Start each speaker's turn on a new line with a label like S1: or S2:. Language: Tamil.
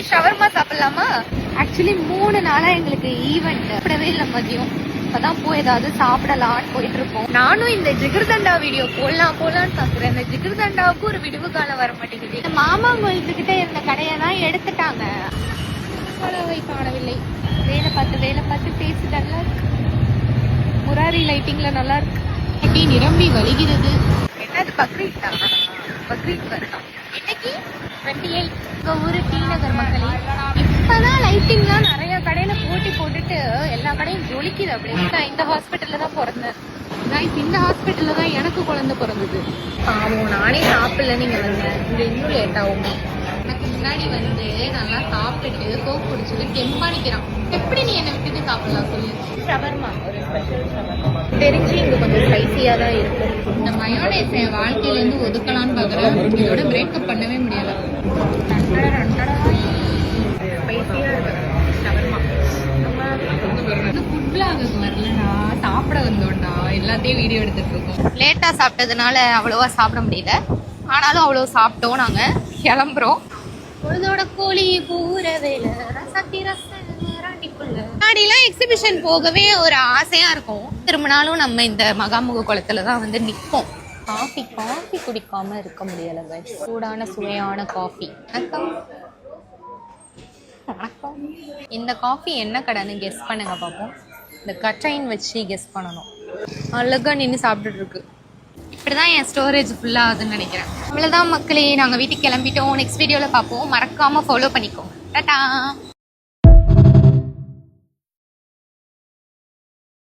S1: போய் ஷவர்மா சாப்பிடலாமா? ஆக்சுவலி 3 நாளா எங்களுக்கு ஈவெண்ட் சாப்பிடவே இல்லை மதியம். இப்பதான் போய் ஏதாவது சாப்பிடலான்னு போயிட்டு இருக்கோம். நானும் இந்த ஜிகர்தண்டா வீடியோ போலான்னு பாக்குறேன். இந்த ஜிகர்தண்டாவுக்கு ஒரு விடுவு காலம் வர மாட்டேங்குது. மாமா கிட்ட இருந்த கடையெல்லாம் எடுத்துட்டாங்க. காணவில்லை. வேலை பார்த்து பேசி நல்லா இருக்கு. முராரி லைட்டிங்ல நல்லா இருக்கு. நிரம்பி வலிகிறது. என்னது பக்ரீத் வரலாம் இன்னைக்கு 28 உங்க ஊரு டி நகர் மக்களே. இப்பதான் லைட்டிங்லாம் நிறைய கடையில போட்டுட்டு எல்லா கடையும் ஜொலிக்குது. அப்படி இந்த ஹாஸ்பிட்டல்ல தான் பிறந்தேன். இந்த ஹாஸ்பிட்டல்ல தான் எனக்கு குழந்தை பிறந்தது. பாவம் நானே சாப்பிடல. நீங்க வந்தேன் இங்க இன்னும் லேட் ஆகும். எனக்கு முன்னாடி வந்து நல்லா சாப்பிட்டுட்டு கோக் குடிச்சுட்டு கெம்பானிக்கிறான். எப்படி நீ என்னை விட்டுட்டு சாப்பிடலாம் சொல்லு? ஷவர்மா, ஒரு ஸ்பெஷல் ஷவர்மா. தெரிஞ்சு இங்க கொஞ்சம் ஸ்பைசியா தான் இருக்கும். இந்த மயோனைஸ் என் வாழ்க்கையில இருந்து ஒதுக்கலான்னு பாக்குறேன். இதோட பிரேக்கப் பண்ணவே முடியல. ஸ்பைசியா இருக்கு ஷவர்மா. ஃபுட் பிளாகுக்கு வரலடா, சாப்பிட வந்தோம்டா. எல்லாத்தையும் வீடியோ எடுத்துட்டு இருக்கோம். லேட்டா சாப்பிட்டதுனால அவ்வளவா சாப்பிட முடியல. ஆனாலும் அவ்வளவு சாப்பிட்டோம். நாங்க கிளம்புறோம். பொழுதோட கோழி பூர வேலை முன்னாடிலாம் எக்ஸிபிஷன் போகவே ஒரு ஆசையா இருக்கும். திரும்பினாலும் நம்ம இந்த மகாமுக குளத்துல தான் வந்து நிற்போம். காஃபி குடிக்காம இருக்க முடியல கைஸ். சூடான சுவையான காஃபி. வணக்கம். இந்த காஃபி என்ன கடைன்னு கெஸ் பண்ணுங்க பார்ப்போம். இந்த கட்டைன் வச்சு கெஸ் பண்ணணும். அழகா நின்று சாப்பிட்டுட்டு இருக்கு. இப்படிதான் என் ஸ்டோரேஜ் ஃபுல்லா ஆகுதுன்னு நினைக்கிறேன். அவ்வளவுதான் மக்களே, நாங்க வீட்டுக்கு கிளம்பிட்டோம். நெக்ஸ்ட் வீடியோல பார்ப்போம். மறக்காம ஃபாலோ பண்ணிக்கோங்க. டாடா.